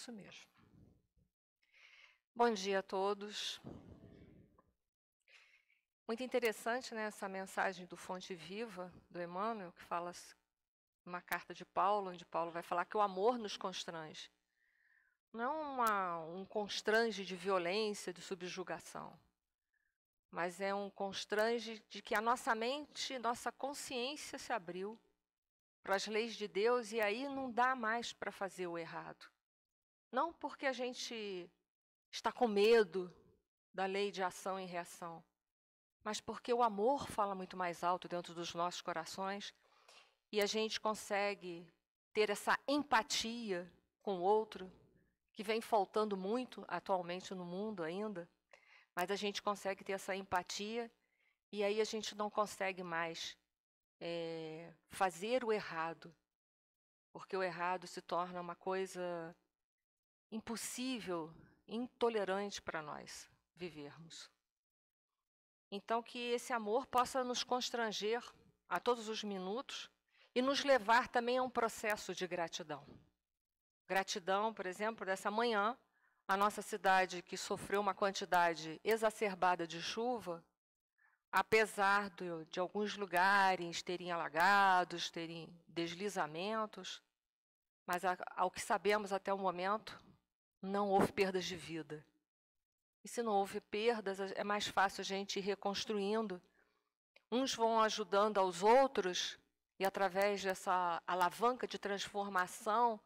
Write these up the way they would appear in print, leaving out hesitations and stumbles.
Isso mesmo. Bom dia a todos. Muito interessante, né, essa mensagem do Fonte Viva, do Emmanuel, que fala uma carta de Paulo, onde Paulo vai falar que o amor nos constrange. Não é um constrange de violência, de subjugação, mas é um constrange de que a nossa mente, nossa consciência se abriu para as leis de Deus e aí não dá mais para fazer o errado. Não porque a gente está com medo da lei de ação e reação, mas porque o amor fala muito mais alto dentro dos nossos corações e a gente consegue ter essa empatia com o outro, que vem faltando muito atualmente no mundo ainda, mas a gente consegue ter essa empatia e aí a gente não consegue mais fazer o errado, porque o errado se torna uma coisa impossível, intolerante para nós vivermos. Então, que esse amor possa nos constranger a todos os minutos e nos levar também a um processo de gratidão. Gratidão, por exemplo, dessa manhã, a nossa cidade que sofreu uma quantidade exacerbada de chuva, apesar de alguns lugares terem alagados, terem deslizamentos, mas ao que sabemos até o momento, não houve perdas de vida. E se não houve perdas, é mais fácil a gente ir reconstruindo. Uns vão ajudando aos outros, e através dessa alavanca de transformação,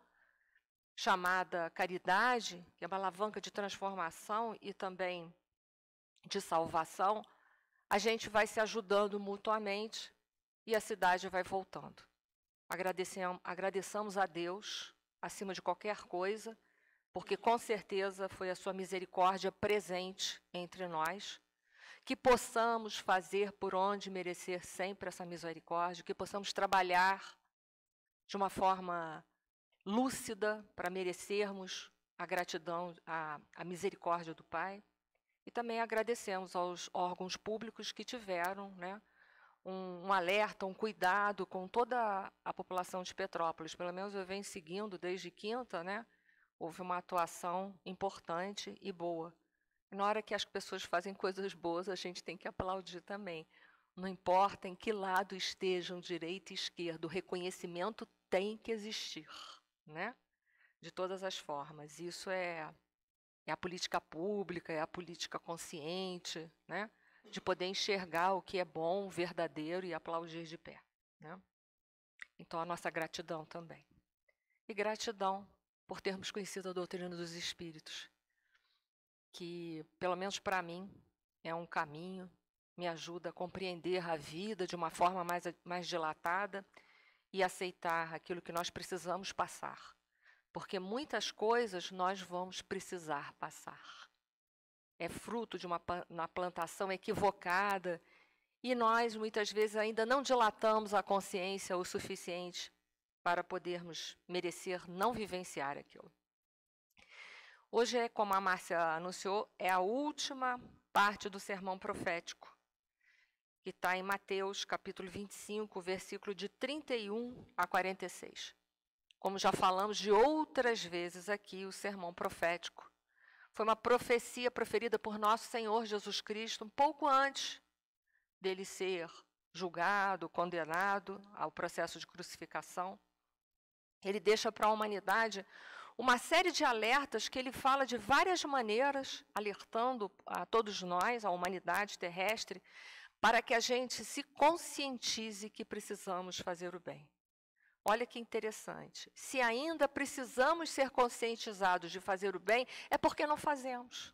chamada caridade, que é uma alavanca de transformação e também de salvação, a gente vai se ajudando mutuamente e a cidade vai voltando. Agradeçamos a Deus, acima de qualquer coisa, porque com certeza foi a sua misericórdia presente entre nós, que possamos fazer por onde merecer sempre essa misericórdia, que possamos trabalhar de uma forma lúcida para merecermos a gratidão, a misericórdia do Pai. E também agradecemos aos órgãos públicos que tiveram, né, um alerta, um cuidado com toda a população de Petrópolis. Pelo menos eu venho seguindo desde quinta, né? Houve uma atuação importante e boa. Na hora que as pessoas fazem coisas boas, a gente tem que aplaudir também. Não importa em que lado estejam, direita e esquerda, o reconhecimento tem que existir, né? De todas as formas. Isso é a política pública, é a política consciente, né? De poder enxergar o que é bom, verdadeiro e aplaudir de pé, né? Então, a nossa gratidão também. E gratidão por termos conhecido a doutrina dos Espíritos, que, pelo menos para mim, é um caminho, me ajuda a compreender a vida de uma forma mais dilatada e aceitar aquilo que nós precisamos passar. Porque muitas coisas nós vamos precisar passar. É fruto de uma plantação equivocada e nós, muitas vezes, ainda não dilatamos a consciência o suficiente para podermos merecer não vivenciar aquilo. Hoje, como a Márcia anunciou, é a última parte do sermão profético, que está em Mateus, capítulo 25, versículo de 31 a 46. Como já falamos de outras vezes aqui, o sermão profético foi uma profecia proferida por nosso Senhor Jesus Cristo, um pouco antes dele ser julgado, condenado ao processo de crucificação. Ele deixa para a humanidade uma série de alertas que ele fala de várias maneiras, alertando a todos nós, a humanidade terrestre, para que a gente se conscientize que precisamos fazer o bem. Olha que interessante. Se ainda precisamos ser conscientizados de fazer o bem, é porque não fazemos.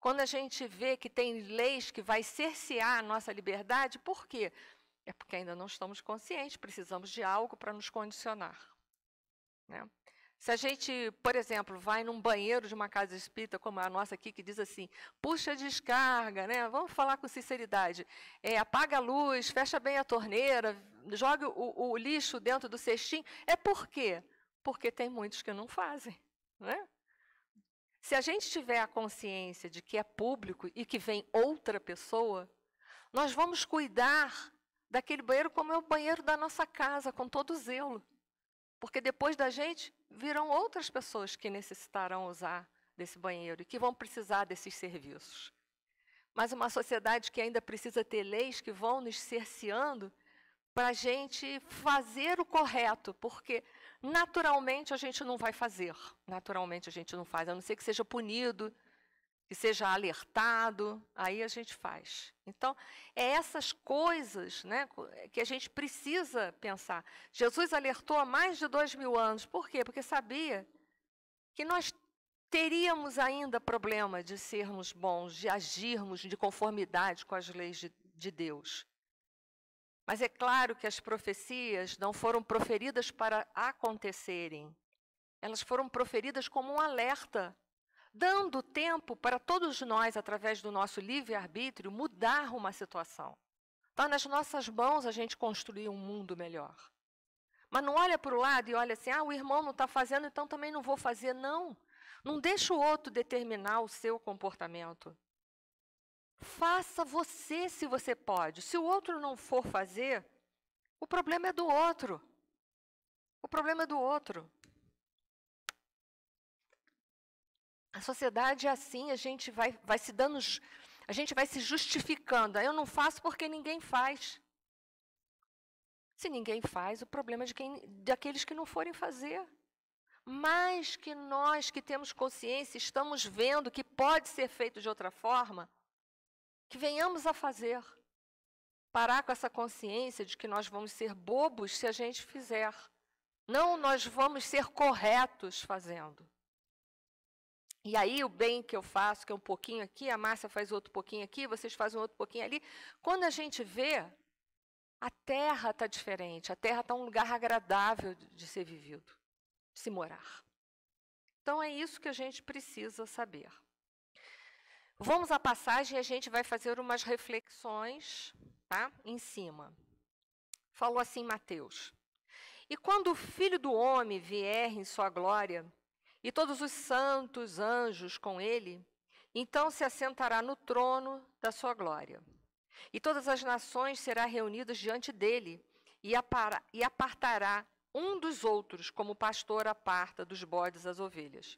Quando a gente vê que tem leis que vai cercear a nossa liberdade, por quê? É porque ainda não estamos conscientes, precisamos de algo para nos condicionar, né? Se a gente, por exemplo, vai num banheiro de uma casa espírita, como a nossa aqui, que diz assim, puxa a descarga, né? Vamos falar com sinceridade, apaga a luz, fecha bem a torneira, joga o lixo dentro do cestinho, é por quê? Porque tem muitos que não fazem, né? Se a gente tiver a consciência de que é público e que vem outra pessoa, nós vamos cuidar daquele banheiro como é o banheiro da nossa casa, com todo zelo. Porque depois da gente, virão outras pessoas que necessitarão usar desse banheiro e que vão precisar desses serviços. Mas uma sociedade que ainda precisa ter leis que vão nos cerceando para a gente fazer o correto, porque naturalmente a gente não vai fazer, naturalmente a gente não faz, a não ser que seja punido, que seja alertado, aí a gente faz. Então, é essas coisas, né, que a gente precisa pensar. Jesus alertou há mais de 2000 anos, por quê? Porque sabia que nós teríamos ainda problema de sermos bons, de agirmos de conformidade com as leis de Deus. Mas é claro que as profecias não foram proferidas para acontecerem. Elas foram proferidas como um alerta, dando tempo para todos nós, através do nosso livre-arbítrio, mudar uma situação. Está nas nossas mãos a gente construir um mundo melhor. Mas não olha para o lado e olha assim, o irmão não está fazendo, então também não vou fazer. Não, não deixa o outro determinar o seu comportamento. Faça você se você pode. Se o outro não for fazer, o problema é do outro. O problema é do outro. A sociedade é assim, a gente vai se dando, a gente vai se justificando. Eu não faço porque ninguém faz. Se ninguém faz, o problema é daqueles que não forem fazer. Mas que nós que temos consciência, estamos vendo que pode ser feito de outra forma, que venhamos a fazer. Parar com essa consciência de que nós vamos ser bobos se a gente fizer. Não, nós vamos ser corretos fazendo. E aí o bem que eu faço, que é um pouquinho aqui, a Márcia faz outro pouquinho aqui, vocês fazem outro pouquinho ali. Quando a gente vê, a terra está diferente, a terra está um lugar agradável de ser vivido, de se morar. Então é isso que a gente precisa saber. Vamos à passagem e a gente vai fazer umas reflexões, tá? Em cima. Falou assim Mateus: e quando o Filho do Homem vier em sua glória, e todos os santos anjos com ele, então se assentará no trono da sua glória. E todas as nações serão reunidas diante dele, e apartará um dos outros, como o pastor aparta dos bodes as ovelhas.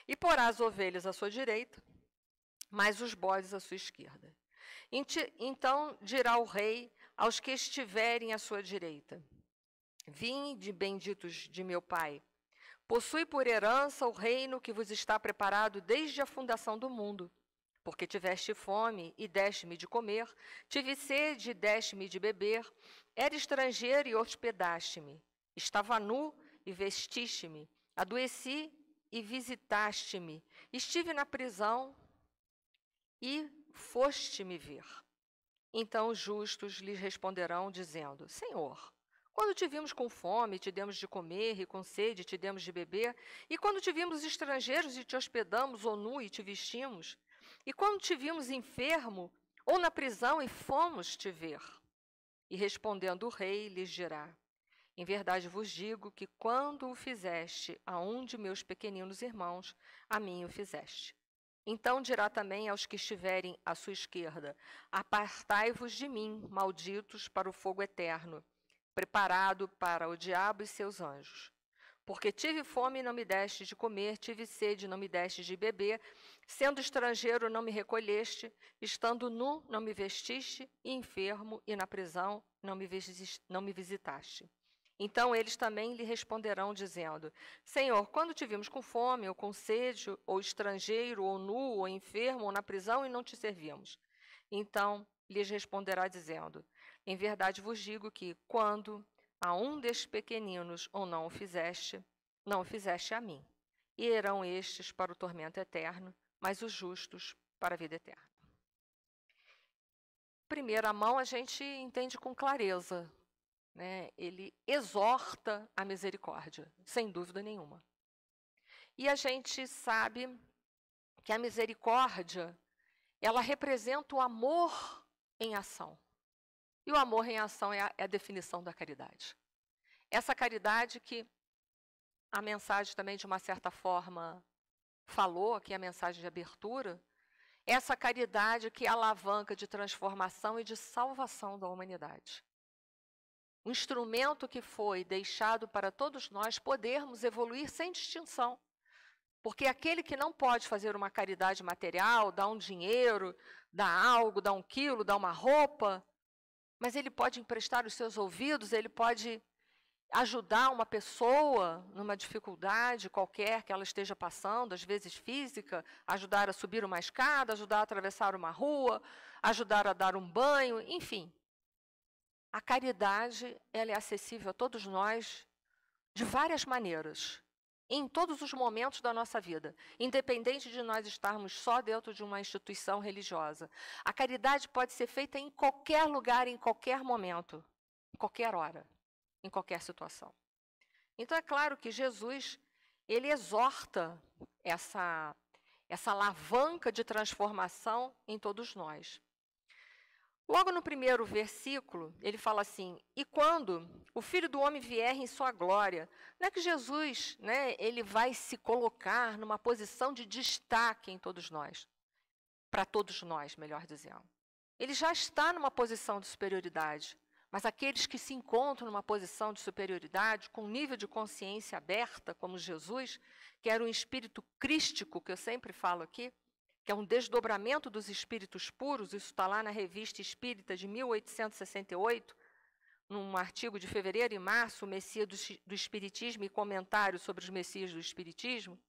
E porá as ovelhas à sua direita, mas os bodes à sua esquerda. Então dirá o rei aos que estiverem à sua direita: vinde, benditos de meu Pai, possui por herança o reino que vos está preparado desde a fundação do mundo. Porque tiveste fome e deste-me de comer, tive sede e deste-me de beber, era estrangeiro e hospedaste-me, estava nu e vestiste-me, adoeci e visitaste-me, estive na prisão e foste-me ver. Então os justos lhes responderão, dizendo: Senhor, quando te vimos com fome, te demos de comer, e com sede, te demos de beber? E quando te vimos estrangeiros e te hospedamos, ou nu e te vestimos? E quando te vimos enfermo, ou na prisão e fomos te ver? E respondendo o rei, lhes dirá: em verdade vos digo que quando o fizeste a um de meus pequeninos irmãos, a mim o fizeste. Então dirá também aos que estiverem à sua esquerda: apartai-vos de mim, malditos, para o fogo eterno, preparado para o diabo e seus anjos. Porque tive fome e não me deste de comer, tive sede e não me deste de beber, sendo estrangeiro não me recolheste, estando nu não me vestiste, e enfermo e na prisão não me visitaste. Então eles também lhe responderão, dizendo: Senhor, quando te vimos com fome, ou com sede, ou estrangeiro, ou nu, ou enfermo, ou na prisão, e não te servimos? Então lhes responderá, dizendo: em verdade vos digo que, quando a um destes pequeninos ou não o fizeste a mim. E irão estes para o tormento eterno, mas os justos para a vida eterna. Primeira mão, a gente entende com clareza, né? Ele exorta a misericórdia, sem dúvida nenhuma. E a gente sabe que a misericórdia, ela representa o amor em ação. E o amor em ação é a definição da caridade. Essa caridade que a mensagem também, de uma certa forma, falou, aqui a mensagem de abertura, essa caridade que é a alavanca de transformação e de salvação da humanidade. um instrumento que foi deixado para todos nós podermos evoluir sem distinção. Porque aquele que não pode fazer uma caridade material, dar um dinheiro, dar algo, dar 1 quilo, dar uma roupa, mas ele pode emprestar os seus ouvidos, ele pode ajudar uma pessoa numa dificuldade qualquer que ela esteja passando, às vezes física, ajudar a subir uma escada, ajudar a atravessar uma rua, ajudar a dar um banho, enfim. A caridade, ela é acessível a todos nós de várias maneiras, em todos os momentos da nossa vida, independente de nós estarmos só dentro de uma instituição religiosa. A caridade pode ser feita em qualquer lugar, em qualquer momento, em qualquer hora, em qualquer situação. Então, é claro que Jesus, ele exorta essa alavanca de transformação em todos nós. Logo no primeiro versículo, ele fala assim, e quando o Filho do Homem vier em sua glória, não é que Jesus, ele vai se colocar numa posição de destaque em todos nós, para todos nós, melhor dizendo. Ele já está numa posição de superioridade, mas aqueles que se encontram numa posição de superioridade, com um nível de consciência aberta, como Jesus, que era um espírito crístico, que eu sempre falo aqui, que é um desdobramento dos espíritos puros, isso está lá na Revista Espírita de 1868, num artigo de fevereiro e março, o Messias do Espiritismo e comentário sobre os Messias do Espiritismo,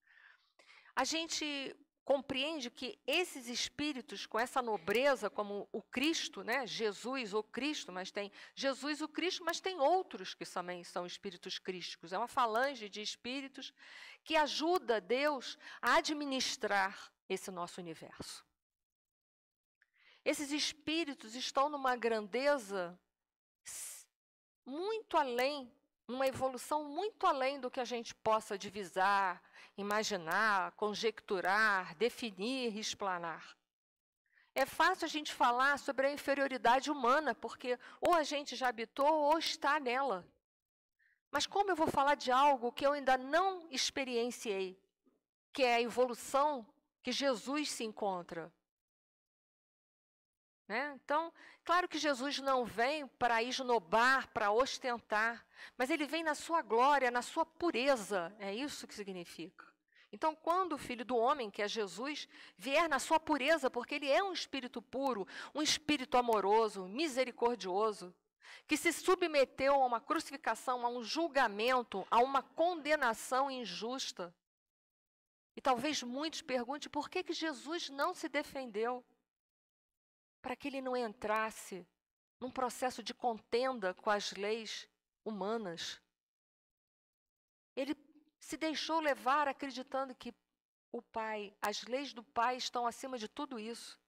a gente compreende que esses espíritos, com essa nobreza, como o Cristo, Jesus, o Cristo, mas tem Jesus, o Cristo, mas tem outros que também são espíritos crísticos. É uma falange de espíritos que ajuda Deus a administrar esse nosso universo. Esses espíritos estão numa grandeza muito além, numa evolução muito além do que a gente possa divisar, imaginar, conjecturar, definir, explanar. É fácil a gente falar sobre a inferioridade humana, porque ou a gente já habitou ou está nela. Mas como eu vou falar de algo que eu ainda não experienciei, que é a evolução que Jesus se encontra? Então, claro que Jesus não vem para esnobar, para ostentar, mas ele vem na sua glória, na sua pureza, é isso que significa. Então, quando o Filho do Homem, que é Jesus, vier na sua pureza, porque ele é um espírito puro, um espírito amoroso, misericordioso, que se submeteu a uma crucificação, a um julgamento, a uma condenação injusta. E talvez muitos perguntem por que Jesus não se defendeu, para que ele não entrasse num processo de contenda com as leis humanas. Ele se deixou levar acreditando que o Pai, as leis do Pai estão acima de tudo isso.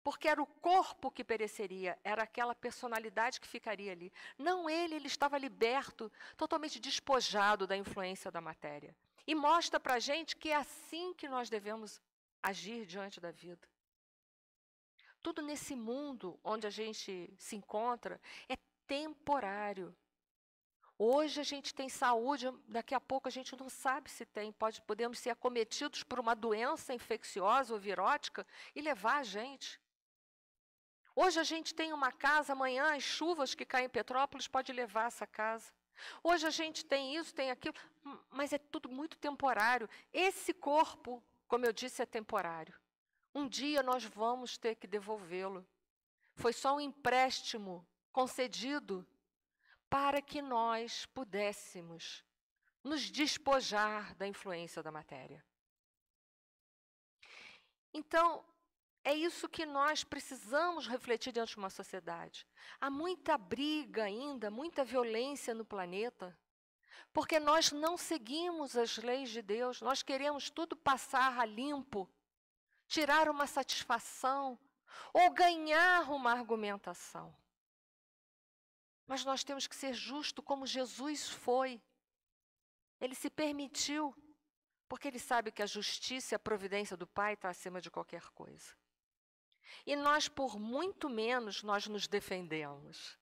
Porque era o corpo que pereceria, era aquela personalidade que ficaria ali. Não ele estava liberto, totalmente despojado da influência da matéria. E mostra para a gente que é assim que nós devemos agir diante da vida. Tudo nesse mundo onde a gente se encontra é temporário. Hoje a gente tem saúde, daqui a pouco a gente não sabe se tem. Podemos ser acometidos por uma doença infecciosa ou virótica e levar a gente. Hoje a gente tem uma casa, amanhã as chuvas que caem em Petrópolis podem levar essa casa. Hoje a gente tem isso, tem aquilo, mas é tudo muito temporário. Esse corpo, como eu disse, é temporário. Um dia nós vamos ter que devolvê-lo. Foi só um empréstimo concedido para que nós pudéssemos nos despojar da influência da matéria. Então, é isso que nós precisamos refletir dentro de uma sociedade. Há muita briga ainda, muita violência no planeta, porque nós não seguimos as leis de Deus, nós queremos tudo passar a limpo, tirar uma satisfação ou ganhar uma argumentação. Mas nós temos que ser justos como Jesus foi. Ele se permitiu, porque ele sabe que a justiça e a providência do Pai está acima de qualquer coisa. E nós, por muito menos, nós nos defendemos.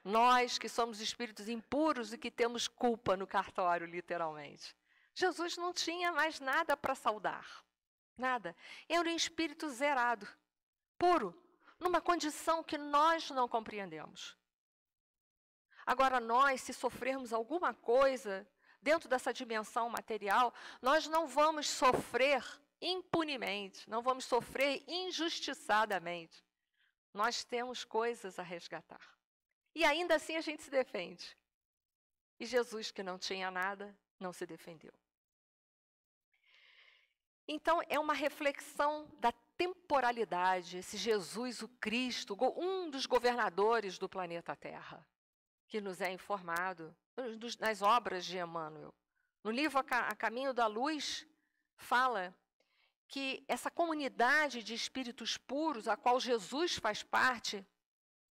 Nós que somos espíritos impuros e que temos culpa no cartório, literalmente. Jesus não tinha mais nada para saudar. Nada. Era um espírito zerado, puro, numa condição que nós não compreendemos. Agora, nós, se sofrermos alguma coisa dentro dessa dimensão material, nós não vamos sofrer impunemente, não vamos sofrer injustiçadamente. Nós temos coisas a resgatar. E ainda assim a gente se defende. E Jesus, que não tinha nada, não se defendeu. Então, é uma reflexão da temporalidade, esse Jesus, o Cristo, um dos governadores do planeta Terra, que nos é informado nas obras de Emmanuel. No livro A Caminho da Luz, fala que essa comunidade de espíritos puros, a qual Jesus faz parte,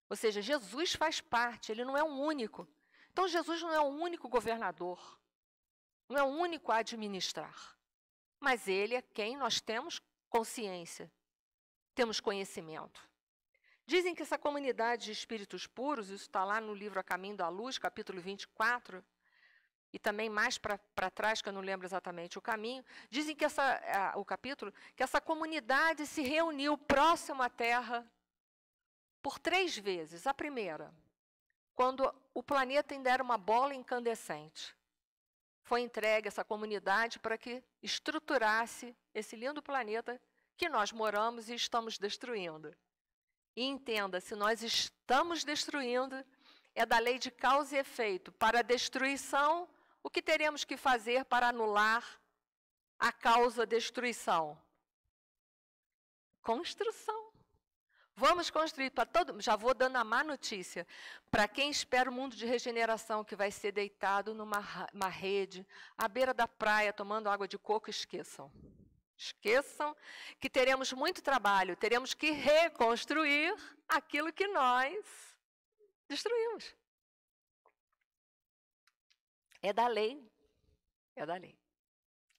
ou seja, Jesus faz parte, ele não é um único. Então, Jesus não é o único governador, não é o único a administrar. Mas ele é quem nós temos consciência, temos conhecimento. Dizem que essa comunidade de espíritos puros, isso está lá no livro A Caminho da Luz, capítulo 24, e também mais para trás, que eu não lembro exatamente o caminho, dizem que o capítulo, que essa comunidade se reuniu próximo à Terra por 3 vezes. A primeira, quando o planeta ainda era uma bola incandescente. Foi entregue essa comunidade para que estruturasse esse lindo planeta que nós moramos e estamos destruindo. E entenda, se nós estamos destruindo, é da lei de causa e efeito. Para a destruição, o que teremos que fazer para anular a causa destruição? Construção. Vamos construir para todo... Já vou dando a má notícia. Para quem espera o mundo de regeneração, que vai ser deitado numa rede, à beira da praia, tomando água de coco, esqueçam. Esqueçam que teremos muito trabalho, teremos que reconstruir aquilo que nós destruímos. É da lei. É da lei.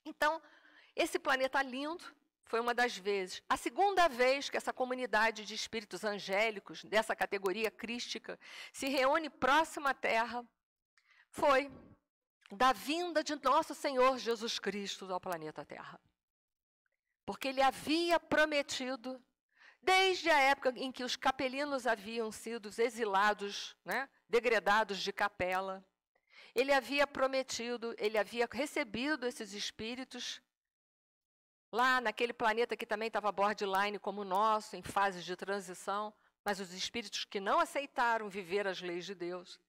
Então, esse planeta lindo foi uma das vezes. A segunda vez que essa comunidade de espíritos angélicos, dessa categoria crística, se reúne próxima à Terra, foi da vinda de nosso Senhor Jesus Cristo ao planeta Terra. Porque ele havia prometido, desde a época em que os capelinos haviam sido exilados, né, degredados de capela, ele havia prometido, ele havia recebido esses espíritos lá naquele planeta que também estava borderline como o nosso, em fases de transição, mas os espíritos que não aceitaram viver as leis de Deus,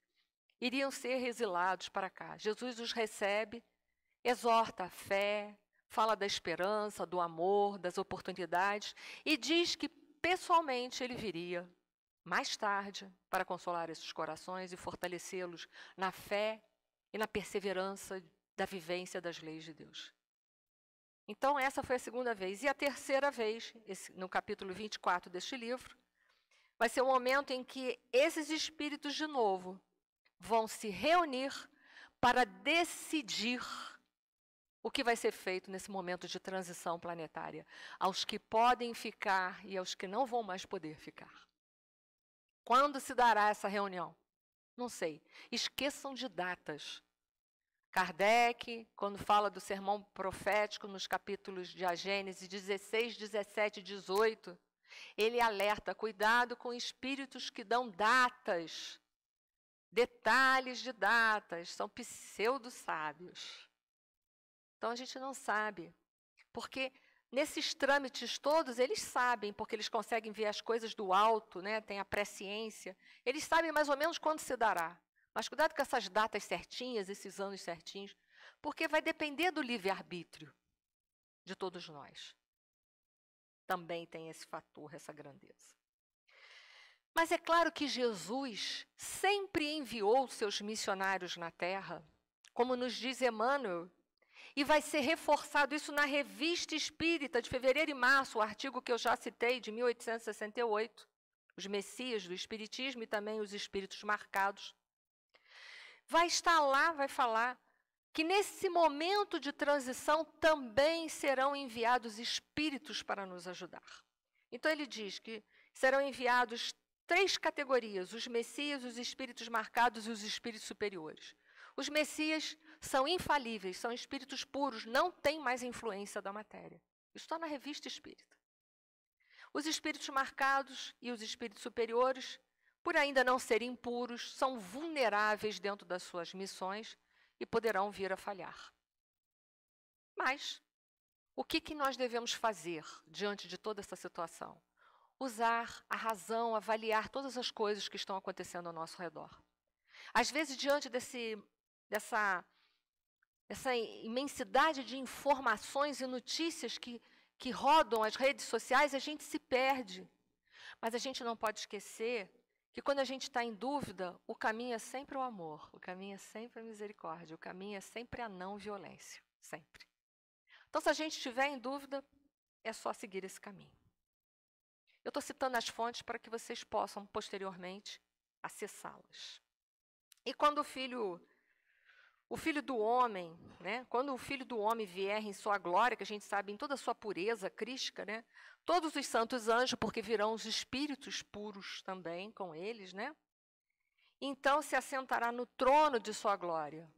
iriam ser exilados para cá. Jesus os recebe, exorta a fé, fala da esperança, do amor, das oportunidades, e diz que pessoalmente ele viria mais tarde para consolar esses corações e fortalecê-los na fé e na perseverança da vivência das leis de Deus. Então, essa foi a segunda vez. E a terceira vez, no capítulo 24 deste livro, vai ser o momento em que esses espíritos, de novo, vão se reunir para decidir o que vai ser feito nesse momento de transição planetária, aos que podem ficar e aos que não vão mais poder ficar. Quando se dará essa reunião? Não sei. Esqueçam de datas. Kardec, quando fala do sermão profético nos capítulos de A Gênese 16, 17 e 18, ele alerta, cuidado com espíritos que dão datas, detalhes de datas, são pseudo-sábios. Então a gente não sabe, porque nesses trâmites todos eles sabem, porque eles conseguem ver as coisas do alto, né? Tem a presciência, eles sabem mais ou menos quando se dará. Mas cuidado com essas datas certinhas, esses anos certinhos, porque vai depender do livre-arbítrio de todos nós. Também tem esse fator, essa grandeza. Mas é claro que Jesus sempre enviou seus missionários na Terra, como nos diz Emmanuel, e vai ser reforçado isso na Revista Espírita de fevereiro e março, o artigo que eu já citei, de 1868, os Messias do Espiritismo e também os Espíritos Marcados. Vai estar lá, vai falar que nesse momento de transição também serão enviados espíritos para nos ajudar. Então ele diz que serão enviados 3 categorias, os Messias, os espíritos marcados e os espíritos superiores. Os Messias são infalíveis, são espíritos puros, não têm mais influência da matéria. Isso está na Revista Espírita. Os espíritos marcados e os espíritos superiores por ainda não serem impuros, são vulneráveis dentro das suas missões e poderão vir a falhar. Mas o que nós devemos fazer diante de toda essa situação? Usar a razão, avaliar todas as coisas que estão acontecendo ao nosso redor. Às vezes, diante dessa imensidade de informações e notícias que rodam as redes sociais, a gente se perde. Mas a gente não pode esquecer que quando a gente está em dúvida, o caminho é sempre o amor, o caminho é sempre a misericórdia, o caminho é sempre a não violência, sempre. Então, se a gente estiver em dúvida, é só seguir esse caminho. Eu estou citando as fontes para que vocês possam, posteriormente, acessá-las. E quando o filho do homem, né, quando o Filho do Homem vier em sua glória, que a gente sabe em toda a sua pureza crística, né, todos os santos anjos, porque virão os espíritos puros também com eles, né, então se assentará no trono de sua glória.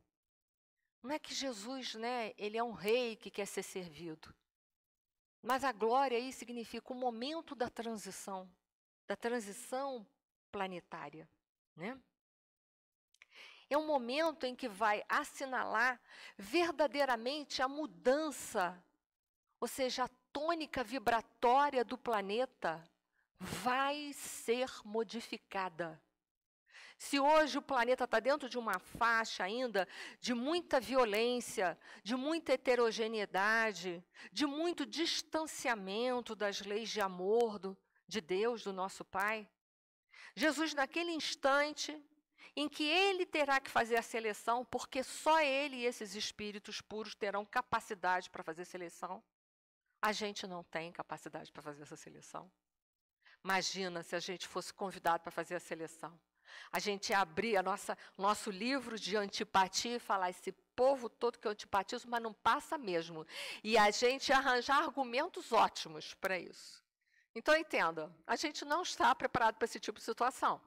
Não é que Jesus, né, ele é um rei que quer ser servido. Mas a glória aí significa o momento da transição planetária, né? É um momento em que vai assinalar verdadeiramente a mudança, ou seja, a tônica vibratória do planeta vai ser modificada. Se hoje o planeta está dentro de uma faixa ainda de muita violência, de muita heterogeneidade, de muito distanciamento das leis de amor de Deus, do nosso Pai, Jesus, naquele instante em que ele terá que fazer a seleção, porque só ele e esses espíritos puros terão capacidade para fazer seleção, a gente não tem capacidade para fazer essa seleção. Imagina se a gente fosse convidado para fazer a seleção. A gente abrir nosso livro de antipatia e falar, esse povo todo que eu antipatizo, mas não passa mesmo. E a gente arranjar argumentos ótimos para isso. Então, entenda, a gente não está preparado para esse tipo de situação,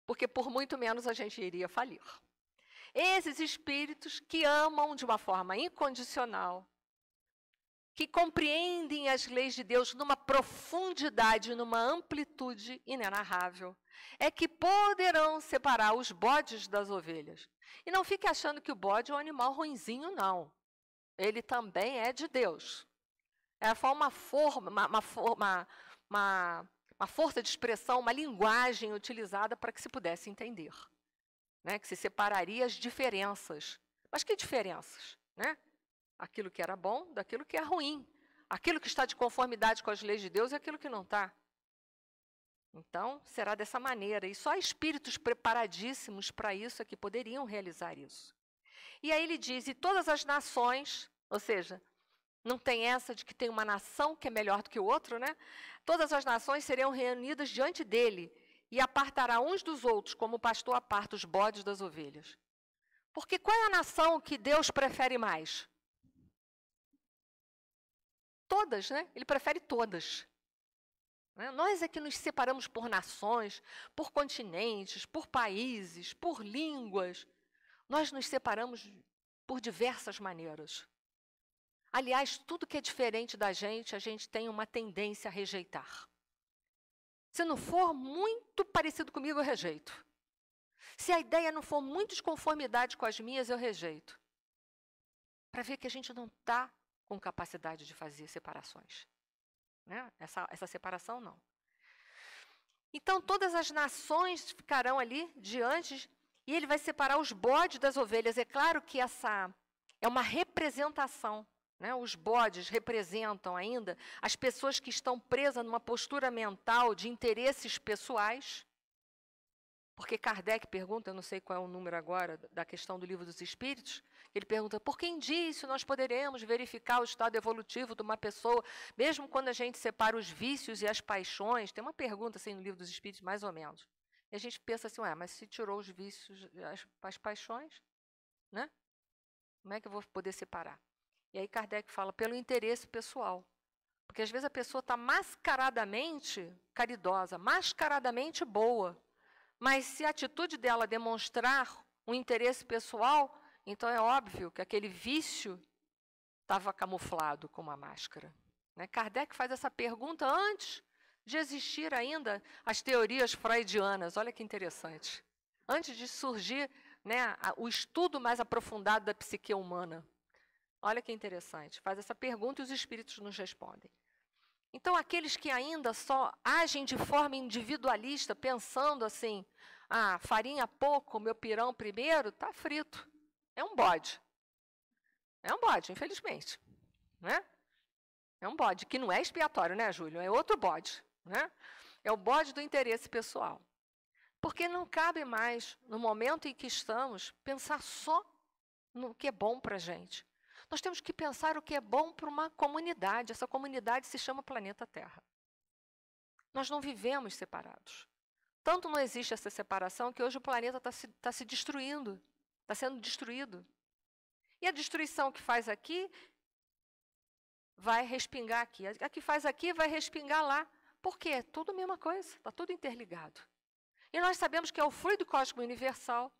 porque por muito menos a gente iria falir. Esses espíritos que amam de uma forma incondicional, que compreendem as leis de Deus numa profundidade, numa amplitude inenarrável, é que poderão separar os bodes das ovelhas. E não fique achando que o bode é um animal ruinzinho, não. Ele também é de Deus. É uma força de expressão, uma linguagem utilizada para que se pudesse entender, né? Que se separaria as diferenças. Mas que diferenças? Né? Aquilo que era bom daquilo que é ruim. Aquilo que está de conformidade com as leis de Deus e aquilo que não está. Então, será dessa maneira. E só espíritos preparadíssimos para isso é que poderiam realizar isso. E aí ele diz, e todas as nações, ou seja, não tem essa de que tem uma nação que é melhor do que o outro, né? Todas as nações seriam reunidas diante dele e apartará uns dos outros, como o pastor aparta os bodes das ovelhas. Porque qual é a nação que Deus prefere mais? Todas, né? Ele prefere todas. Né? Nós é que nos separamos por nações, por continentes, por países, por línguas. Nós nos separamos por diversas maneiras. Aliás, tudo que é diferente da gente, a gente tem uma tendência a rejeitar. Se não for muito parecido comigo, eu rejeito. Se a ideia não for muito de conformidade com as minhas, eu rejeito. Para ver que a gente não está com capacidade de fazer separações. Né? Essa separação, não. Então, todas as nações ficarão ali diante, e ele vai separar os bodes das ovelhas. É claro que essa é uma representação. Né? Os bodes representam ainda as pessoas que estão presas numa postura mental de interesses pessoais. Porque Kardec pergunta, eu não sei qual é o número agora, da questão do Livro dos Espíritos, ele pergunta, por que indício nós poderemos verificar o estado evolutivo de uma pessoa, mesmo quando a gente separa os vícios e as paixões? Tem uma pergunta assim no Livro dos Espíritos, mais ou menos. E a gente pensa assim, mas se tirou os vícios, as paixões, né? Como é que eu vou poder separar? E aí Kardec fala, pelo interesse pessoal. Porque às vezes a pessoa está mascaradamente caridosa, mascaradamente boa. Mas se a atitude dela demonstrar um interesse pessoal, então é óbvio que aquele vício estava camuflado com uma máscara. Né? Kardec faz essa pergunta antes de existir ainda as teorias freudianas. Olha que interessante. Antes de surgir, né, o estudo mais aprofundado da psique humana. Olha que interessante. Faz essa pergunta e os espíritos nos respondem. Então, aqueles que ainda só agem de forma individualista, pensando assim, farinha pouco, meu pirão primeiro, está frito. É um bode. É um bode, infelizmente. Né? É um bode, que não é expiatório, né, Júlio? É outro bode. Né? É o bode do interesse pessoal. Porque não cabe mais, no momento em que estamos, pensar só no que é bom para a gente. Nós temos que pensar o que é bom para uma comunidade. Essa comunidade se chama planeta Terra. Nós não vivemos separados. Tanto não existe essa separação que hoje o planeta está se destruindo, está sendo destruído. E a destruição que faz aqui vai respingar aqui. A que faz aqui vai respingar lá. Por quê? É tudo a mesma coisa, está tudo interligado. E nós sabemos que é o fluido cósmico universal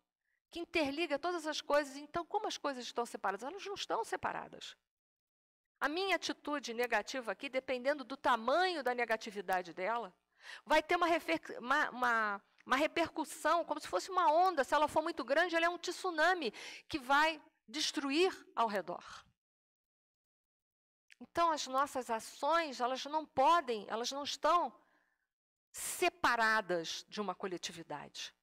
que interliga todas as coisas. Então, como as coisas estão separadas? Elas não estão separadas. A minha atitude negativa aqui, dependendo do tamanho da negatividade dela, vai ter uma repercussão, como se fosse uma onda. Se ela for muito grande, ela é um tsunami que vai destruir ao redor. Então, as nossas ações, elas não estão separadas de uma coletividade.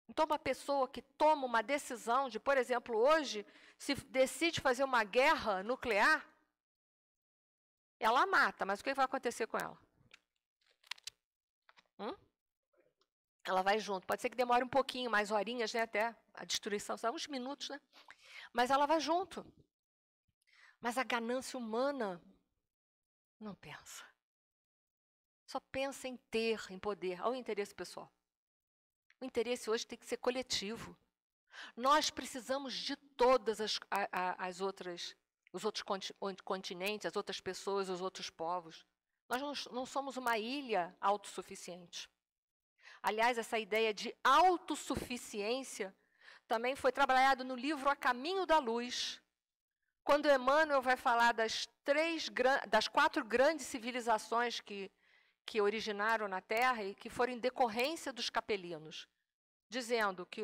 Então, uma pessoa que toma uma decisão de, por exemplo, hoje, se decide fazer uma guerra nuclear, ela mata, mas o que vai acontecer com ela? Ela vai junto. Pode ser que demore um pouquinho, mais horinhas, né, até a destruição, são uns minutos, né? Mas ela vai junto. Mas a ganância humana não pensa. Só pensa em ter, em poder, ao interesse pessoal. O interesse hoje tem que ser coletivo. Nós precisamos de todas os outros continentes, as outras pessoas, os outros povos. Nós não somos uma ilha autossuficiente. Aliás, essa ideia de autossuficiência também foi trabalhada no livro A Caminho da Luz, quando Emmanuel vai falar das 4 grandes civilizações que originaram na Terra e que foram em decorrência dos capelinos, dizendo que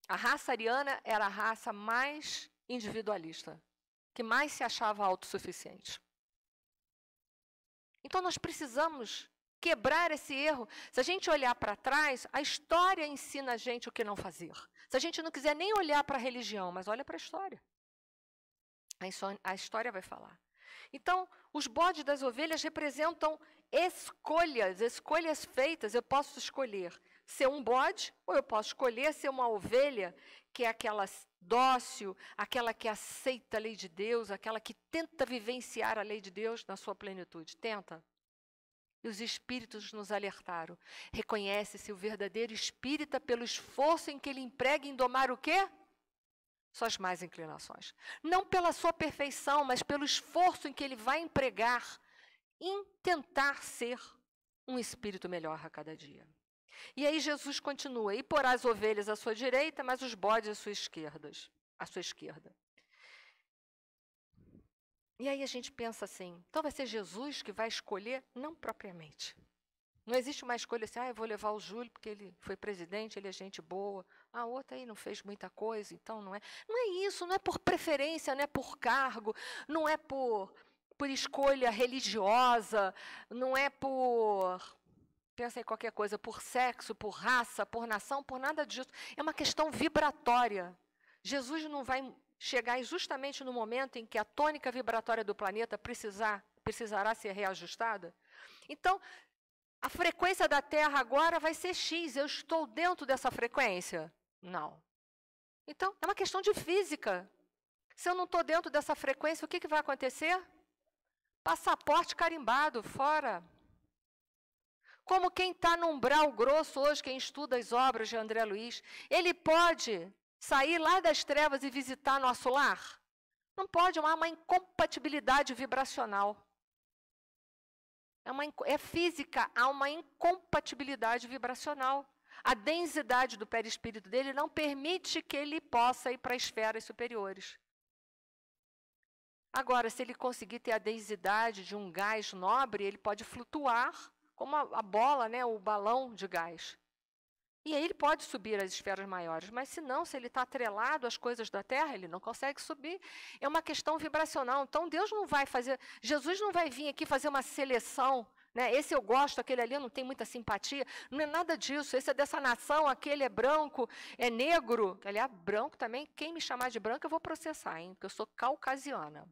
a raça ariana era a raça mais individualista, que mais se achava autossuficiente. Então, nós precisamos quebrar esse erro. Se a gente olhar para trás, a história ensina a gente o que não fazer. Se a gente não quiser nem olhar para a religião, mas olha para a história. A história vai falar. Então, os bodes das ovelhas representam escolhas feitas. Eu posso escolher ser um bode, ou eu posso escolher ser uma ovelha, que é aquela dócil, aquela que aceita a lei de Deus, aquela que tenta vivenciar a lei de Deus na sua plenitude. Tenta. E os espíritos nos alertaram. Reconhece-se o verdadeiro espírita pelo esforço em que ele emprega em domar o quê? Suas más inclinações. Não pela sua perfeição, mas pelo esforço em que ele vai empregar em tentar ser um espírito melhor a cada dia. E aí Jesus continua, e porá as ovelhas à sua direita, mas os bodes à sua esquerda. E aí a gente pensa assim, então vai ser Jesus que vai escolher? Não propriamente. Não existe uma escolha assim, eu vou levar o Júlio porque ele foi presidente, ele é gente boa. A outra aí não fez muita coisa, então não é. Não é isso, não é por preferência, não é por cargo, não é por escolha religiosa, não é por, pensa em qualquer coisa, por sexo, por raça, por nação, por nada disso. É uma questão vibratória. Jesus não vai chegar justamente no momento em que a tônica vibratória do planeta precisará ser reajustada. Então, a frequência da Terra agora vai ser X. Eu estou dentro dessa frequência? Não. Então, é uma questão de física. Se eu não estou dentro dessa frequência, o que vai acontecer? Passaporte carimbado, fora. Como quem está no umbral grosso hoje, quem estuda as obras de André Luiz, ele pode sair lá das trevas e visitar nosso lar? Não pode, há uma incompatibilidade vibracional. É física, há uma incompatibilidade vibracional. A densidade do perispírito dele não permite que ele possa ir para esferas superiores. Agora, se ele conseguir ter a densidade de um gás nobre, ele pode flutuar como a bola, né, o balão de gás. E aí ele pode subir às esferas maiores, mas se não, se ele está atrelado às coisas da terra, ele não consegue subir. É uma questão vibracional. Então, Deus não vai fazer, Jesus não vai vir aqui fazer uma seleção, né? Esse eu gosto, aquele ali eu não tenho muita simpatia. Não é nada disso. Esse é dessa nação, aquele é branco, é negro. Aliás, branco também, quem me chamar de branco eu vou processar, hein? Porque eu sou caucasiana.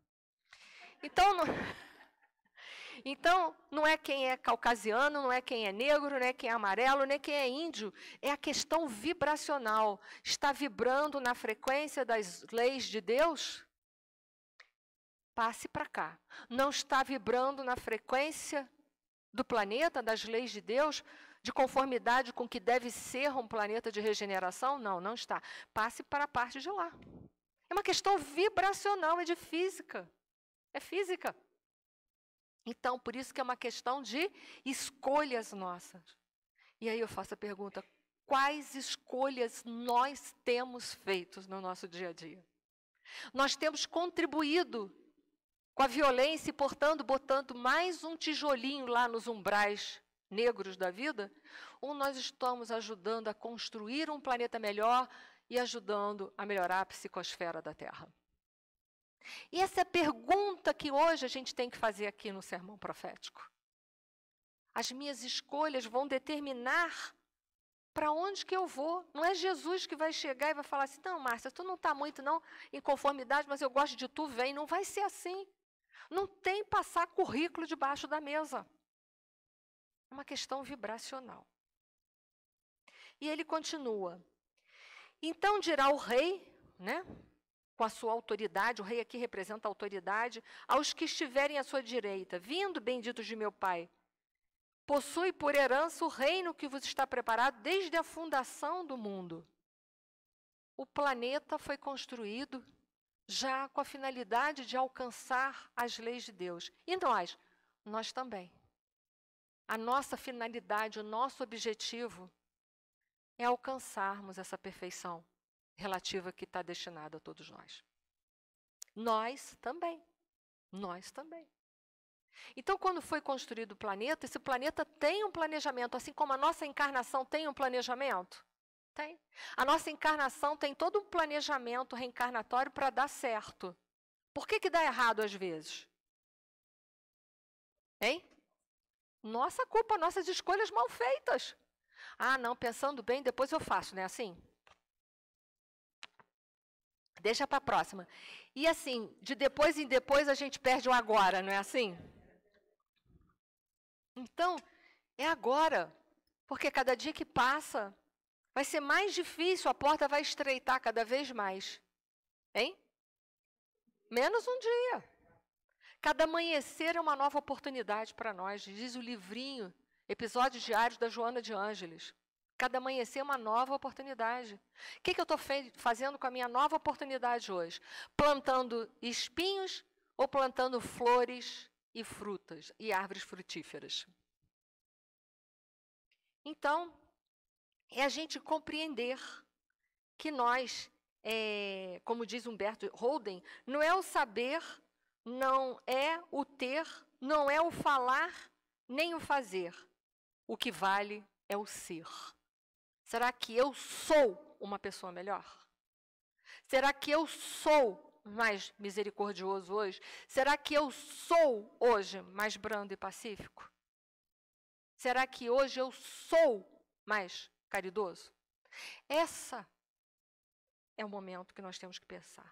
Então, não é quem é caucasiano, não é quem é negro, não é quem é amarelo, nem quem é índio. É a questão vibracional. Está vibrando na frequência das leis de Deus? Passe para cá. Não está vibrando na frequência do planeta, das leis de Deus, de conformidade com o que deve ser um planeta de regeneração? Não, não está. Passe para a parte de lá. É uma questão vibracional, é de física. É física. Então, por isso que é uma questão de escolhas nossas. E aí eu faço a pergunta, quais escolhas nós temos feito no nosso dia a dia? Nós temos contribuído com a violência e, portanto, botando mais um tijolinho lá nos umbrais negros da vida? Ou nós estamos ajudando a construir um planeta melhor e ajudando a melhorar a psicosfera da Terra? E essa é a pergunta que hoje a gente tem que fazer aqui no Sermão Profético. As minhas escolhas vão determinar para onde que eu vou. Não é Jesus que vai chegar e vai falar assim, não, Márcia, tu não está muito não em conformidade, mas eu gosto de tu, vem. Não vai ser assim. Não tem passar currículo debaixo da mesa. É uma questão vibracional. E ele continua. Então dirá o rei, né? Com a sua autoridade, o rei aqui representa a autoridade, aos que estiverem à sua direita, vindo, benditos de meu Pai, possui por herança o reino que vos está preparado desde a fundação do mundo. O planeta foi construído já com a finalidade de alcançar as leis de Deus. E nós? Nós também. A nossa finalidade, o nosso objetivo é alcançarmos essa perfeição relativa que está destinada a todos nós. Nós também. Nós também. Então, quando foi construído o planeta, esse planeta tem um planejamento, assim como a nossa encarnação tem um planejamento? Tem. A nossa encarnação tem todo um planejamento reencarnatório para dar certo. Por que dá errado às vezes? Hein? Nossa culpa, nossas escolhas mal feitas. Ah, não, pensando bem, depois eu faço, não é assim? Deixa para a próxima. E assim, de depois em depois a gente perde o agora, não é assim? Então, é agora. Porque cada dia que passa, vai ser mais difícil, a porta vai estreitar cada vez mais. Hein? Menos um dia. Cada amanhecer é uma nova oportunidade para nós, diz o livrinho, Episódios Diários da Joana de Ângeles. Cada amanhecer é uma nova oportunidade. O que eu estou fazendo com a minha nova oportunidade hoje? Plantando espinhos ou plantando flores e frutas e árvores frutíferas? Então, é a gente compreender que nós, como diz Humberto Holden, não é o saber, não é o ter, não é o falar, nem o fazer. O que vale é o ser. Será que eu sou uma pessoa melhor? Será que eu sou mais misericordioso hoje? Será que eu sou hoje mais brando e pacífico? Será que hoje eu sou mais caridoso? Essa é o momento que nós temos que pensar.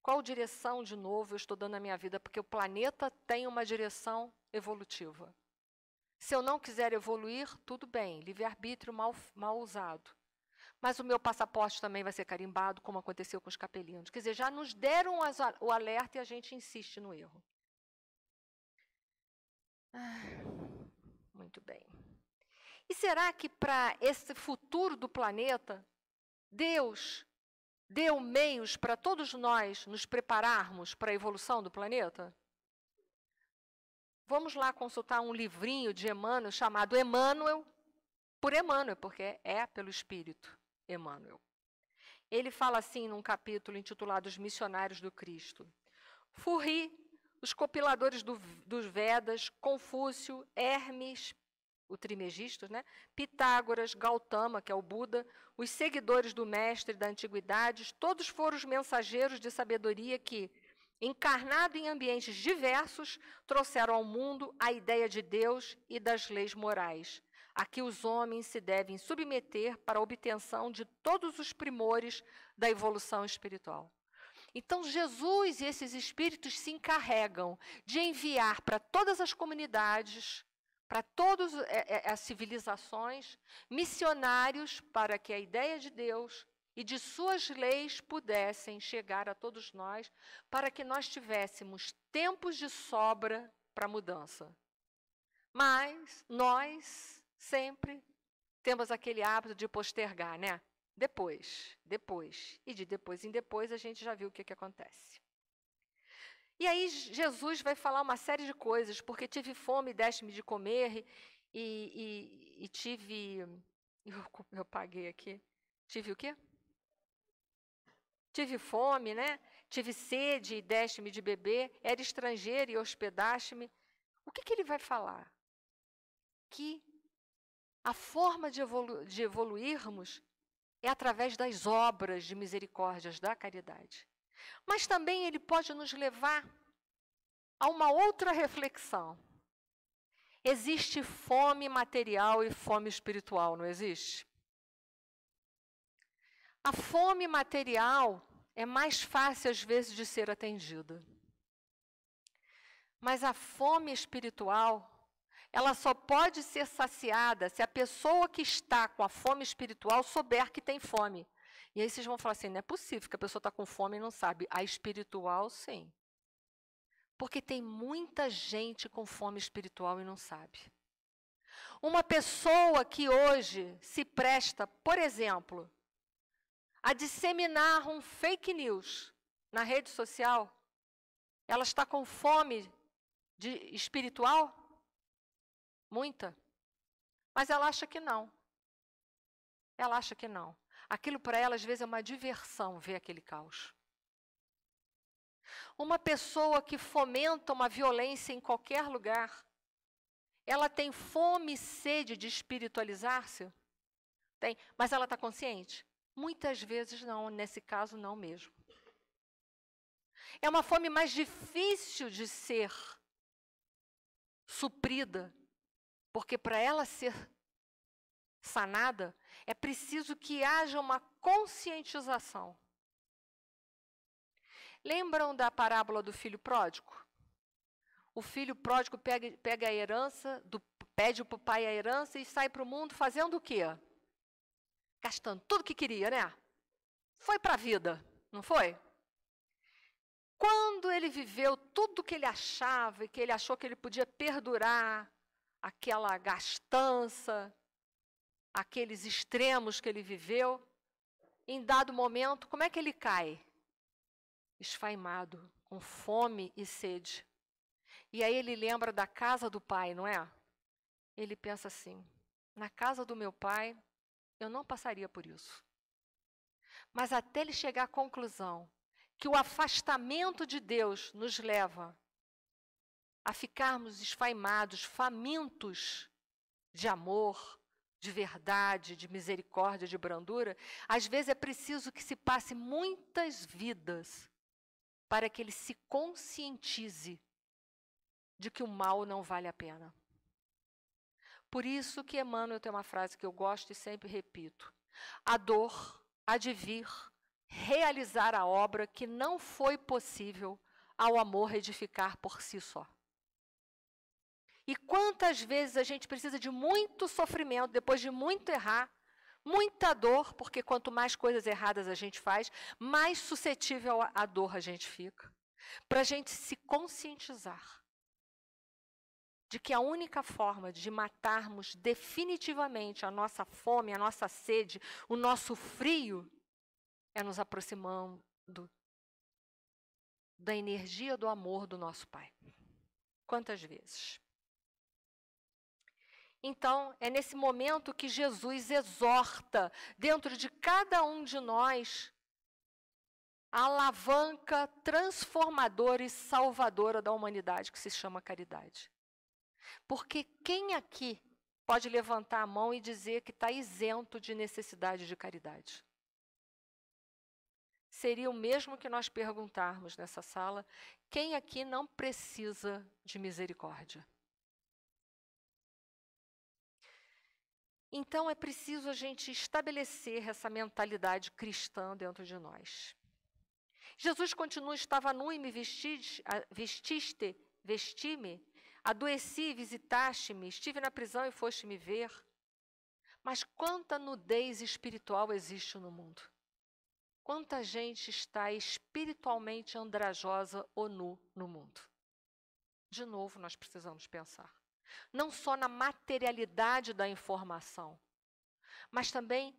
Qual direção, de novo, eu estou dando à minha vida? Porque o planeta tem uma direção evolutiva. Se eu não quiser evoluir, tudo bem, livre-arbítrio mal usado. Mas o meu passaporte também vai ser carimbado, como aconteceu com os capelinos. Quer dizer, já nos deram o alerta e a gente insiste no erro. Muito bem. E será que para esse futuro do planeta, Deus deu meios para todos nós nos prepararmos para a evolução do planeta? Vamos lá consultar um livrinho de Emmanuel chamado Emmanuel, por Emmanuel, porque é pelo Espírito, Emmanuel. Ele fala assim num capítulo intitulado Os Missionários do Cristo. Furri, os compiladores dos Vedas, Confúcio, Hermes, o Trimegisto, né? Pitágoras, Gautama, que é o Buda, os seguidores do mestre da antiguidade, todos foram os mensageiros de sabedoria que, encarnado em ambientes diversos, trouxeram ao mundo a ideia de Deus e das leis morais, a que os homens se devem submeter para a obtenção de todos os primores da evolução espiritual. Então, Jesus e esses espíritos se encarregam de enviar para todas as comunidades, para todas as civilizações, missionários para que a ideia de Deus e de suas leis pudessem chegar a todos nós, para que nós tivéssemos tempos de sobra para mudança. Mas nós sempre temos aquele hábito de postergar, né? Depois. E de depois em depois a gente já viu o que acontece. E aí Jesus vai falar uma série de coisas, porque tive fome, deste-me de comer, e tive... Eu paguei aqui. Tive o quê? Tive fome, né? Tive sede e deste-me de beber, era estrangeiro e hospedaste-me. O que ele vai falar? Que a forma de evoluirmos é através das obras de misericórdias da caridade. Mas também ele pode nos levar a uma outra reflexão. Existe fome material e fome espiritual, não existe? A fome material é mais fácil, às vezes, de ser atendida. Mas a fome espiritual, ela só pode ser saciada se a pessoa que está com a fome espiritual souber que tem fome. E aí vocês vão falar assim, não é possível que a pessoa está com fome e não sabe. A espiritual, sim. Porque tem muita gente com fome espiritual e não sabe. Uma pessoa que hoje se presta, por exemplo, a disseminar um fake news na rede social, ela está com fome espiritual? Muita. Mas ela acha que não. Ela acha que não. Aquilo para ela, às vezes, é uma diversão ver aquele caos. Uma pessoa que fomenta uma violência em qualquer lugar, ela tem fome e sede de espiritualizar-se? Tem, mas ela está consciente? Muitas vezes não, nesse caso não mesmo. É uma fome mais difícil de ser suprida, porque para ela ser sanada, é preciso que haja uma conscientização. Lembram da parábola do filho pródigo? O filho pródigo pega a herança, pede para o pai a herança e sai para o mundo fazendo o quê? Gastando tudo que queria, né? Foi para a vida, não foi? Quando ele viveu tudo que ele achava e que ele achou que ele podia perdurar, aquela gastança, aqueles extremos que ele viveu, em dado momento, como é que ele cai? Esfaimado, com fome e sede. E aí ele lembra da casa do pai, não é? Ele pensa assim, na casa do meu pai, eu não passaria por isso. Mas até ele chegar à conclusão que o afastamento de Deus nos leva a ficarmos esfaimados, famintos de amor, de verdade, de misericórdia, de brandura, às vezes é preciso que se passe muitas vidas para que ele se conscientize de que o mal não vale a pena. Por isso que Emmanuel tem uma frase que eu gosto e sempre repito. A dor há de vir realizar a obra que não foi possível ao amor edificar por si só. E quantas vezes a gente precisa de muito sofrimento, depois de muito errar, muita dor, porque quanto mais coisas erradas a gente faz, mais suscetível à dor a gente fica, para a gente se conscientizar de que a única forma de matarmos definitivamente a nossa fome, a nossa sede, o nosso frio, é nos aproximando da energia do amor do nosso Pai. Quantas vezes? Então, é nesse momento que Jesus exorta, dentro de cada um de nós, a alavanca transformadora e salvadora da humanidade, que se chama caridade. Porque quem aqui pode levantar a mão e dizer que está isento de necessidade de caridade? Seria o mesmo que nós perguntarmos nessa sala, quem aqui não precisa de misericórdia? Então, é preciso a gente estabelecer essa mentalidade cristã dentro de nós. Jesus continua, estava nu e me vesti-me, adoeci, visitaste-me, estive na prisão e foste me ver. Mas quanta nudez espiritual existe no mundo? Quanta gente está espiritualmente andrajosa ou nu no mundo? De novo, nós precisamos pensar. Não só na materialidade da informação, mas também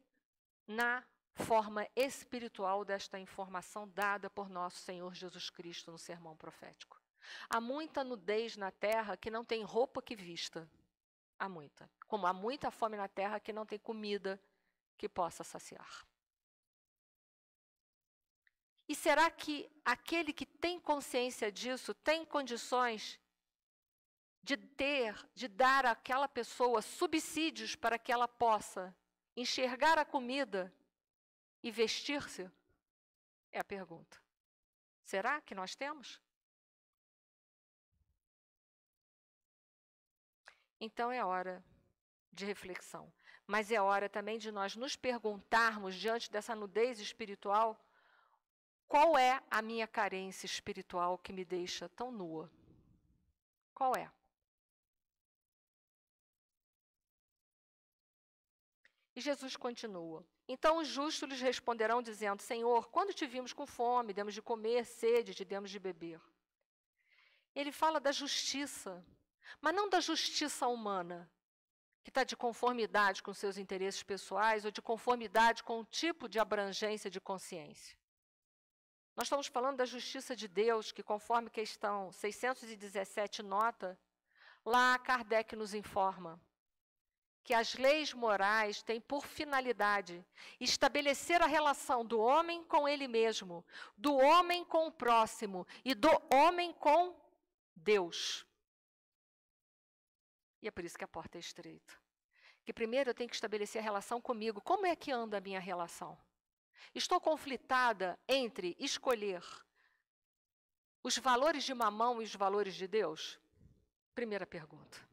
na forma espiritual desta informação dada por nosso Senhor Jesus Cristo no sermão profético. Há muita nudez na terra que não tem roupa que vista. Há muita. Como há muita fome na terra que não tem comida que possa saciar. E será que aquele que tem consciência disso tem condições de dar àquela pessoa subsídios para que ela possa enxergar a comida e vestir-se? É a pergunta. Será que nós temos? Então é hora de reflexão. Mas é hora também de nós nos perguntarmos, diante dessa nudez espiritual, qual é a minha carência espiritual que me deixa tão nua? Qual é? E Jesus continua. Então os justos lhes responderão dizendo, Senhor, quando te vimos com fome, demos de comer, sede, te demos de beber. Ele fala da justiça, mas não da justiça humana, que está de conformidade com seus interesses pessoais ou de conformidade com o tipo de abrangência de consciência. Nós estamos falando da justiça de Deus, que conforme questão 617 nota, lá Kardec nos informa que as leis morais têm por finalidade estabelecer a relação do homem com ele mesmo, do homem com o próximo e do homem com Deus. E é por isso que a porta é estreita. Que primeiro eu tenho que estabelecer a relação comigo. Como é que anda a minha relação? Estou conflitada entre escolher os valores de Mamão e os valores de Deus? Primeira pergunta.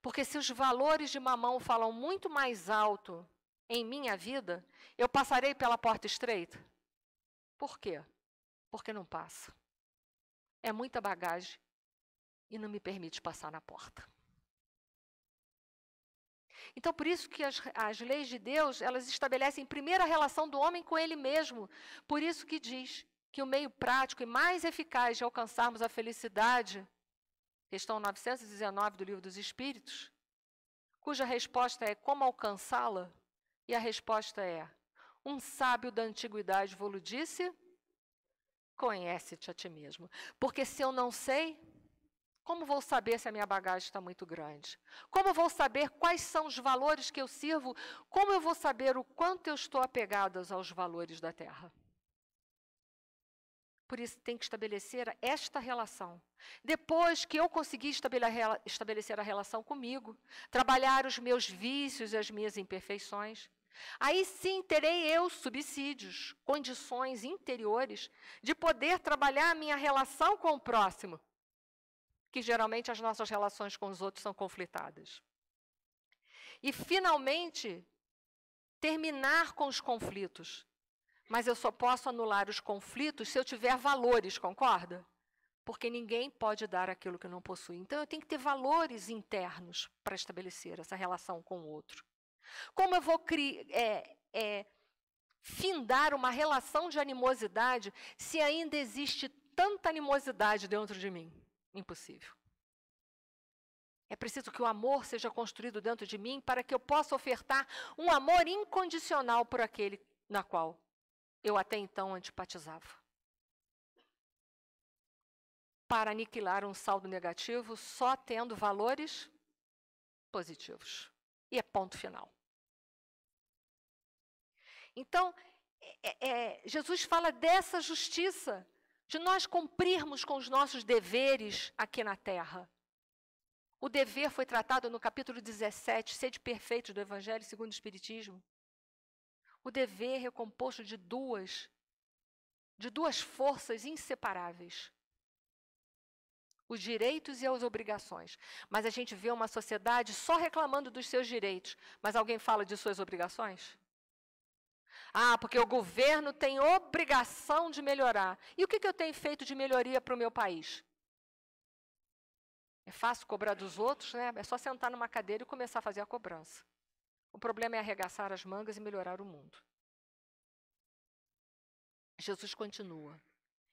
Porque se os valores de Mamão falam muito mais alto em minha vida, eu passarei pela porta estreita? Por quê? Porque não passa. É muita bagagem e não me permite passar na porta. Então, por isso que as leis de Deus, elas estabelecem primeiro a relação do homem com ele mesmo. Por isso que diz que o meio prático e mais eficaz de alcançarmos a felicidade, questão 919 do Livro dos Espíritos, cuja resposta é como alcançá-la, e a resposta é, um sábio da antiguidade vos disse, conhece-te a ti mesmo. Porque se eu não sei, como vou saber se a minha bagagem está muito grande? Como vou saber quais são os valores que eu sirvo? Como eu vou saber o quanto eu estou apegada aos valores da terra? Por isso, tem que estabelecer esta relação. Depois que eu conseguir estabelecer a relação comigo, trabalhar os meus vícios e as minhas imperfeições, aí sim terei eu subsídios, condições interiores de poder trabalhar a minha relação com o próximo, que geralmente as nossas relações com os outros são conflitadas. E, finalmente, terminar com os conflitos. Mas eu só posso anular os conflitos se eu tiver valores, concorda? Porque ninguém pode dar aquilo que não possui. Então, eu tenho que ter valores internos para estabelecer essa relação com o outro. Como eu vou findar uma relação de animosidade se ainda existe tanta animosidade dentro de mim? Impossível. É preciso que o amor seja construído dentro de mim para que eu possa ofertar um amor incondicional por aquele na qual eu até então antipatizava. Para aniquilar um saldo negativo só tendo valores positivos. E é ponto final. Então, Jesus fala dessa justiça, de nós cumprirmos com os nossos deveres aqui na terra. O dever foi tratado no capítulo 17, sede perfeitos do Evangelho segundo o Espiritismo. O dever é composto de duas forças inseparáveis. Os direitos e as obrigações. Mas a gente vê uma sociedade só reclamando dos seus direitos. Mas alguém fala de suas obrigações? Ah, porque o governo tem obrigação de melhorar. E o que eu tenho feito de melhoria para o meu país? É fácil cobrar dos outros, né? É só sentar numa cadeira e começar a fazer a cobrança. O problema é arregaçar as mangas e melhorar o mundo. Jesus continua.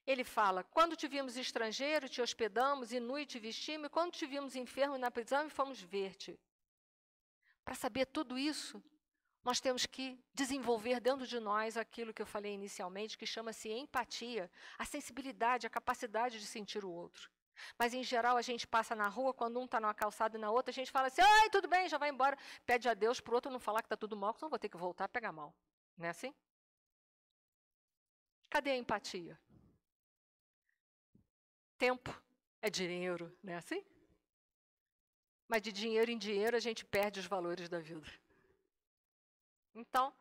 Ele fala, quando te vimos estrangeiro, te hospedamos, e nu e te vestimos, e quando te vimos enfermo na prisão, e fomos ver-te. Para saber tudo isso, nós temos que desenvolver dentro de nós aquilo que eu falei inicialmente, que chama-se empatia, a sensibilidade, a capacidade de sentir o outro. Mas, em geral, a gente passa na rua, quando um está numa calçada e na outra, a gente fala assim, ai, tudo bem, já vai embora. Pede a Deus para o outro não falar que está tudo mal, que senão vou ter que voltar a pegar mal. Não é assim? Cadê a empatia? Tempo é dinheiro, não é assim? Mas de dinheiro em dinheiro a gente perde os valores da vida. Então,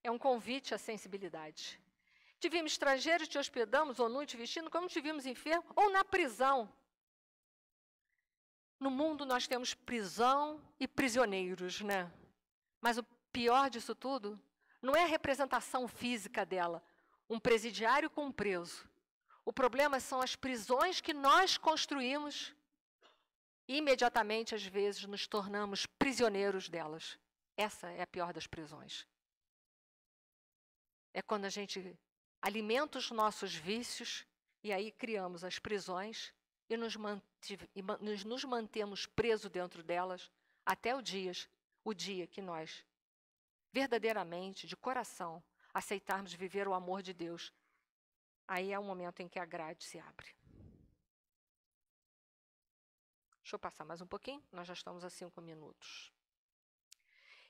é um convite à sensibilidade. Te vimos estrangeiros, te hospedamos, ou nu te vestindo, como te vimos enfermo, ou na prisão. No mundo nós temos prisão e prisioneiros, né? Mas o pior disso tudo não é a representação física dela, um presidiário com um preso. O problema são as prisões que nós construímos e imediatamente, às vezes, nos tornamos prisioneiros delas. Essa é a pior das prisões. É quando a gente alimenta os nossos vícios e aí criamos as prisões e nos mantemos presos dentro delas até o dia que nós, verdadeiramente, de coração, aceitarmos viver o amor de Deus. Aí é o momento em que a grade se abre. Deixa eu passar mais um pouquinho, nós já estamos a 5 minutos.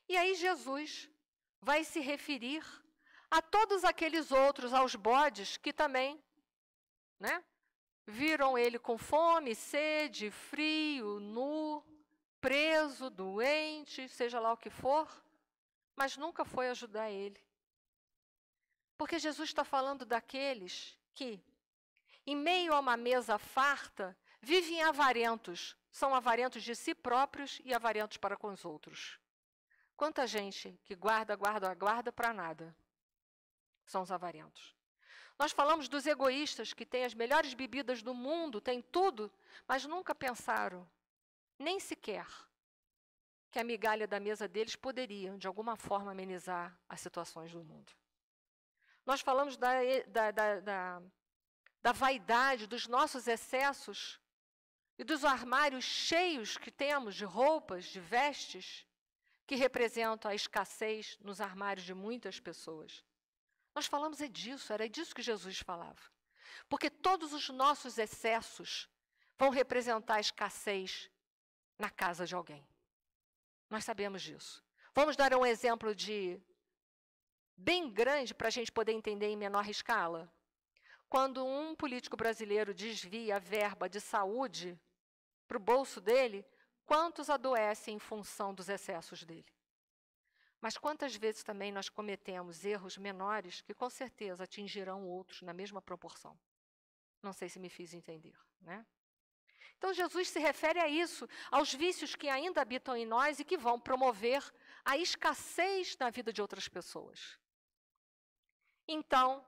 E aí Jesus vai se referir a todos aqueles outros, aos bodes, que também, né, viram ele com fome, sede, frio, nu, preso, doente, seja lá o que for, mas nunca foi ajudar ele. Porque Jesus está falando daqueles que, em meio a uma mesa farta, vivem avarentos, são avarentos de si próprios e avarentos para com os outros. Quanta gente que guarda para nada. São os avarentos. Nós falamos dos egoístas que têm as melhores bebidas do mundo, têm tudo, mas nunca pensaram, nem sequer, que a migalha da mesa deles poderia, de alguma forma, amenizar as situações do mundo. Nós falamos da vaidade, dos nossos excessos e dos armários cheios que temos de roupas, de vestes, que representam a escassez nos armários de muitas pessoas. Nós falamos disso, era disso que Jesus falava. Porque todos os nossos excessos vão representar a escassez na casa de alguém. Nós sabemos disso. Vamos dar um exemplo bem grande para a gente poder entender em menor escala. Quando um político brasileiro desvia a verba de saúde para o bolso dele, quantos adoecem em função dos excessos dele? Mas quantas vezes também nós cometemos erros menores que com certeza atingirão outros na mesma proporção? Não sei se me fiz entender, né? Então Jesus se refere a isso, aos vícios que ainda habitam em nós e que vão promover a escassez na vida de outras pessoas. Então,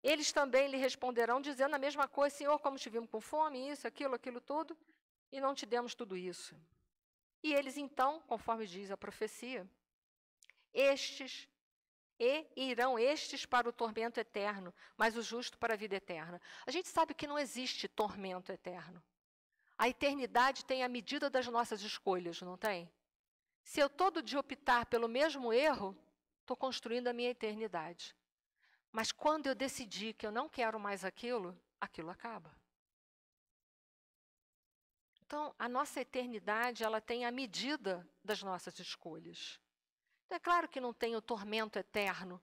eles também lhe responderão dizendo a mesma coisa, Senhor, como te vimos com fome, isso, aquilo tudo, e não te demos tudo isso. E eles então, conforme diz a profecia, irão estes para o tormento eterno, mas o justo para a vida eterna. A gente sabe que não existe tormento eterno. A eternidade tem a medida das nossas escolhas, não tem? Se eu todo dia optar pelo mesmo erro, estou construindo a minha eternidade. Mas quando eu decidir que eu não quero mais aquilo, aquilo acaba. Então, a nossa eternidade, ela tem a medida das nossas escolhas. Então, é claro que não tem o tormento eterno,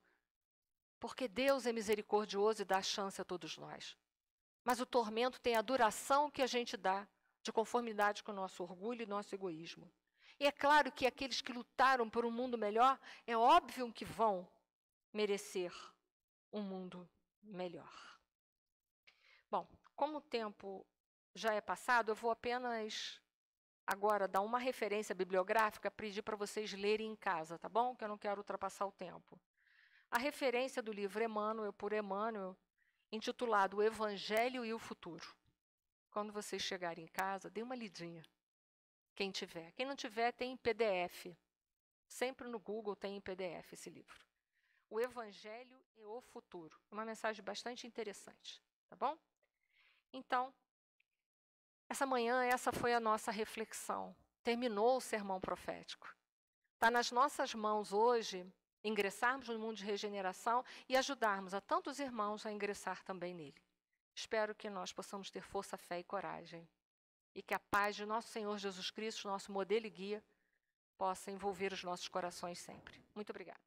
Porque Deus é misericordioso e dá chance a todos nós. Mas o tormento tem a duração que a gente dá, de conformidade com o nosso orgulho e nosso egoísmo. E é claro que aqueles que lutaram por um mundo melhor, é óbvio que vão merecer um mundo melhor. Bom, como o tempo já é passado, eu vou apenas agora dar uma referência bibliográfica, pedir para vocês lerem em casa, tá bom? Que eu não quero ultrapassar o tempo. A referência do livro Emmanuel, por Emmanuel, intitulado O Evangelho e o Futuro. Quando vocês chegarem em casa, dê uma lidinha. Quem tiver. Quem não tiver, tem em PDF. Sempre no Google tem em PDF esse livro. O Evangelho e o Futuro. Uma mensagem bastante interessante, tá bom? Então, essa manhã, essa foi a nossa reflexão. Terminou o sermão profético. Está nas nossas mãos hoje ingressarmos no mundo de regeneração e ajudarmos a tantos irmãos a ingressar também nele. Espero que nós possamos ter força, fé e coragem. E que a paz de nosso Senhor Jesus Cristo, nosso modelo e guia, possa envolver os nossos corações sempre. Muito obrigada.